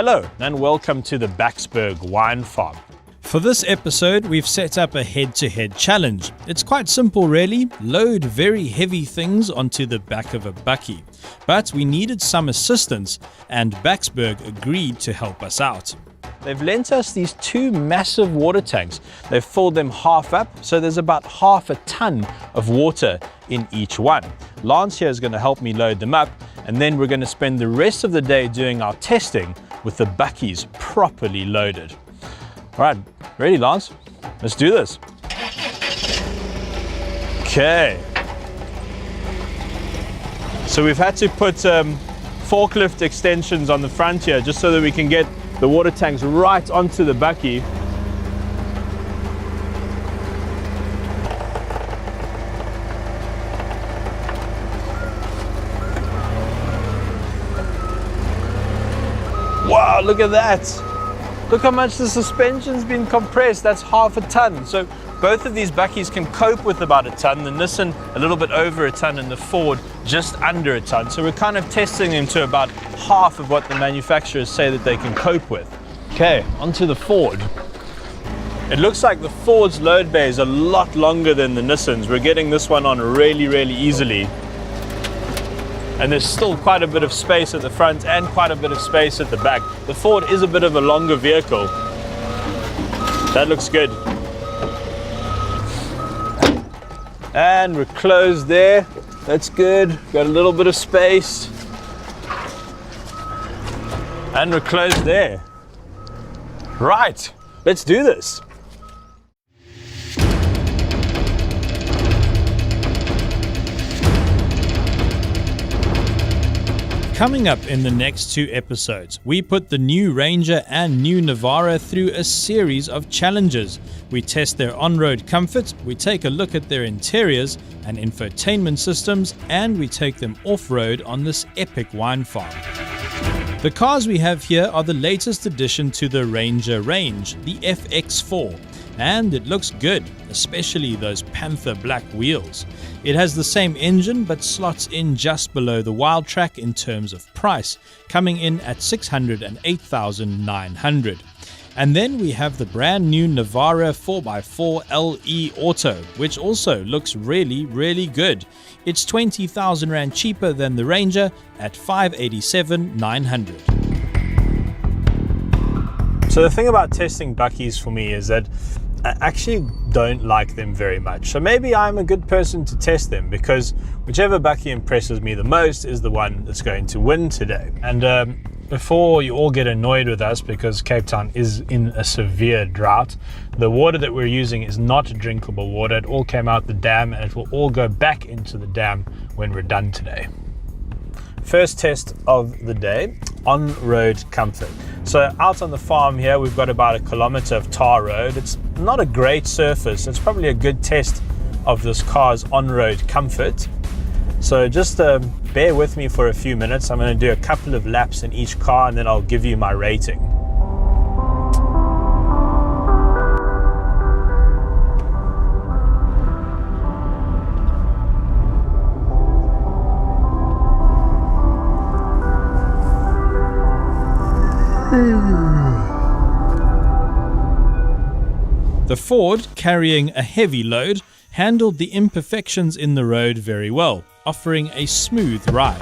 Hello and welcome to the Backsburg Wine Farm. For this episode, we've set up a head-to-head challenge. It's quite simple really, load very heavy things onto the back of a bakkie. But we needed some assistance and Backsburg agreed to help us out. They've lent us these two massive water tanks. They've filled them half up, so there's about half a ton of water in each one. Lance here is going to help me load them up, and then we're going to spend the rest of the day doing our testing with the bakkies properly loaded. All right, ready, Lance? Let's do this. Okay. So we've had to put forklift extensions on the front here just so that we can get the water tanks right onto the bakkie. Wow, look at that. Look how much the suspension's been compressed. That's half a ton. So both of these bakkies can cope with about a ton. The Nissan a little bit over a ton and the Ford just under a ton. So we're kind of testing them to about half of what the manufacturers say that they can cope with. Okay, onto the Ford. It looks like the Ford's load bay is a lot longer than the Nissan's. We're getting this one on really easily. And there's still quite a bit of space at the front and quite a bit of space at the back. The Ford is a bit of a longer vehicle. That looks good. And we're closed there. That's good. Got a little bit of space. And we're closed there. Right, let's do this. Coming up in the next two episodes, we put the new Ranger and new Navara through a series of challenges. We test their on-road comfort, we take a look at their interiors and infotainment systems, and we take them off-road on this epic wine farm. The cars we have here are the latest addition to the Ranger range, the Fx4, and it looks good, especially those Panther black wheels. It has the same engine but slots in just below the Wildtrak in terms of price, coming in at $608,900. And then we have the brand new Navara 4x4 LE Auto, which also looks really good. It's 20,000 Rand cheaper than the Ranger at $587,900. So the thing about testing bakkies for me is that I actually don't like them very much. So maybe I'm a good person to test them, because whichever bakkie impresses me the most is the one that's going to win today. And before you all get annoyed with us because Cape Town is in a severe drought, the water that we're using is not drinkable water. It all came out the dam and it will all go back into the dam when we're done today. First test of the day, on-road comfort. So out on the farm here, we've got about 1 kilometer of tar road. It's not a great surface. It's probably a good test of this car's on-road comfort. So just bear with me for a few minutes. I'm going to do a couple of laps in each car and then I'll give you my rating. The Ford, carrying a heavy load, handled the imperfections in the road very well, offering a smooth ride.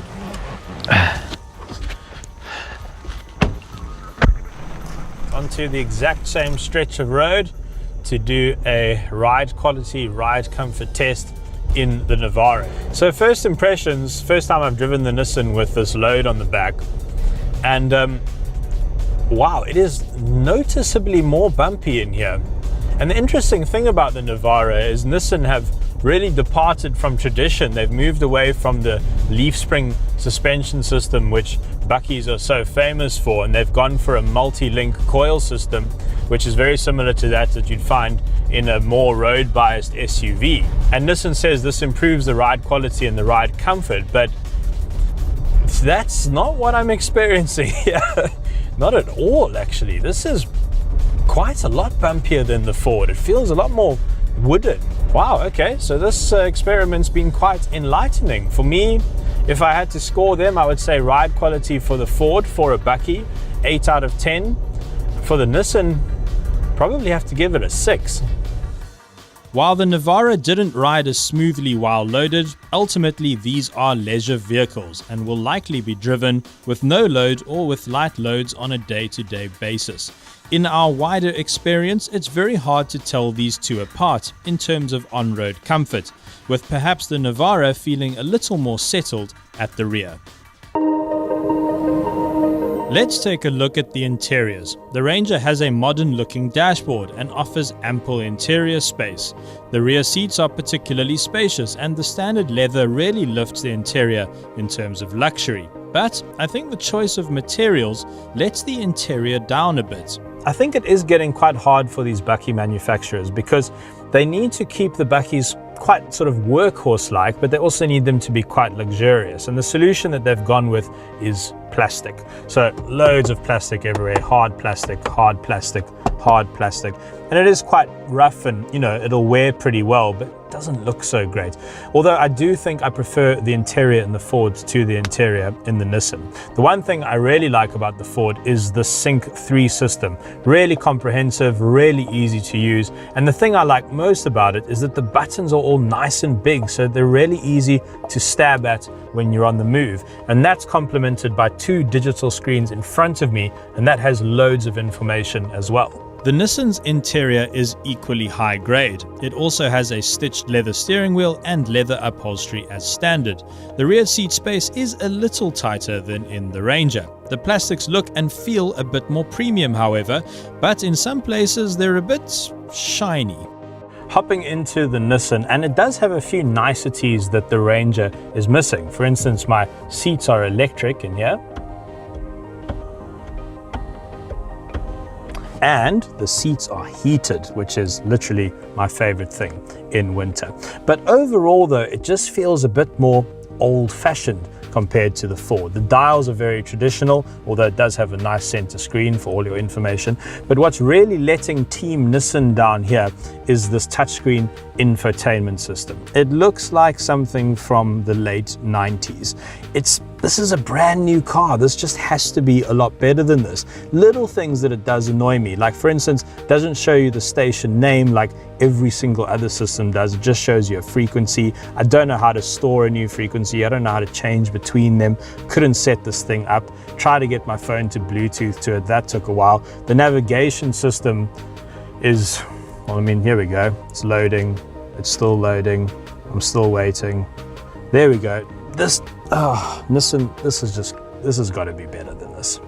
Onto the exact same stretch of road to do a ride quality, ride comfort test in the Navara. So first impressions, first time I've driven the Nissan with this load on the back, and wow, it is noticeably more bumpy in here. And the interesting thing about the Navara is Nissan have really departed from tradition. They've moved away from the leaf spring suspension system, which bakkies are so famous for, and they've gone for a multi-link coil system, which is very similar to that you'd find in a more road-biased SUV. And Nissan says this improves the ride quality and the ride comfort, but that's not what I'm experiencing here. Not at all, actually. This is quite a lot bumpier than the Ford. It feels a lot more wooden. Wow, okay, so this experiment's been quite enlightening. For me, if I had to score them, I would say ride quality for the Ford for a bakkie 8 out of 10. For the Nissan, probably have to give it a 6. While the Navara didn't ride as smoothly while loaded, ultimately these are leisure vehicles and will likely be driven with no load or with light loads on a day-to-day basis. In our wider experience, it's very hard to tell these two apart in terms of on-road comfort, with perhaps the Navara feeling a little more settled at the rear. Let's take a look at the interiors. The Ranger has a modern-looking dashboard and offers ample interior space. The rear seats are particularly spacious, and the standard leather really lifts the interior in terms of luxury. But I think the choice of materials lets the interior down a bit. I think it is getting quite hard for these bakkie manufacturers because they need to keep the bakkies quite sort of workhorse-like, but they also need them to be quite luxurious. And the solution that they've gone with is plastic. So loads of plastic everywhere, hard plastic, hard plastic, hard plastic. And it is quite rough and, it'll wear pretty well, but it doesn't look so great. Although I do think I prefer the interior in the Ford to the interior in the Nissan. The one thing I really like about the Ford is the Sync 3 system. Really comprehensive, really easy to use. And the thing I like most about it is that the buttons are all nice and big, so they're really easy to stab at when you're on the move. And that's complemented by 2 digital screens in front of me, and that has loads of information as well. The Nissan's interior is equally high grade. It also has a stitched leather steering wheel and leather upholstery as standard. The rear seat space is a little tighter than in the Ranger. The plastics look and feel a bit more premium, however, but in some places they're a bit shiny. Hopping into the Nissan, and it does have a few niceties that the Ranger is missing. For instance, my seats are electric in here. And the seats are heated, which is literally my favorite thing in winter. But overall though, it just feels a bit more old-fashioned compared to the Ford. The dials are very traditional, although it does have a nice center screen for all your information. But what's really letting Team Nissan down here is this touchscreen infotainment system. It looks like something from the late 90s. This is a brand new car. This just has to be a lot better than this. Little things that it does annoy me, like for instance, doesn't show you the station name like every single other system does. It just shows you a frequency. I don't know how to store a new frequency. I don't know how to change between them. Couldn't set this thing up. Tried to get my phone to Bluetooth to it. That took a while. The navigation system is, here we go. It's loading. It's still loading. I'm still waiting. There we go. Nissan, this has got to be better than this.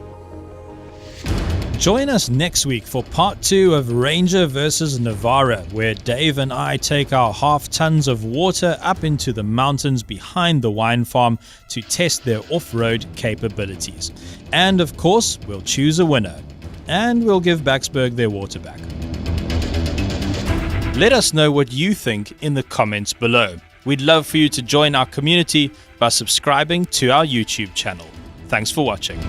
Join us next week for part 2 of Ranger versus Navara, where Dave and I take our half tons of water up into the mountains behind the wine farm to test their off-road capabilities. And of course, we'll choose a winner. And we'll give Baxberg their water back. Let us know what you think in the comments below. We'd love for you to join our community by subscribing to our YouTube channel. Thanks for watching.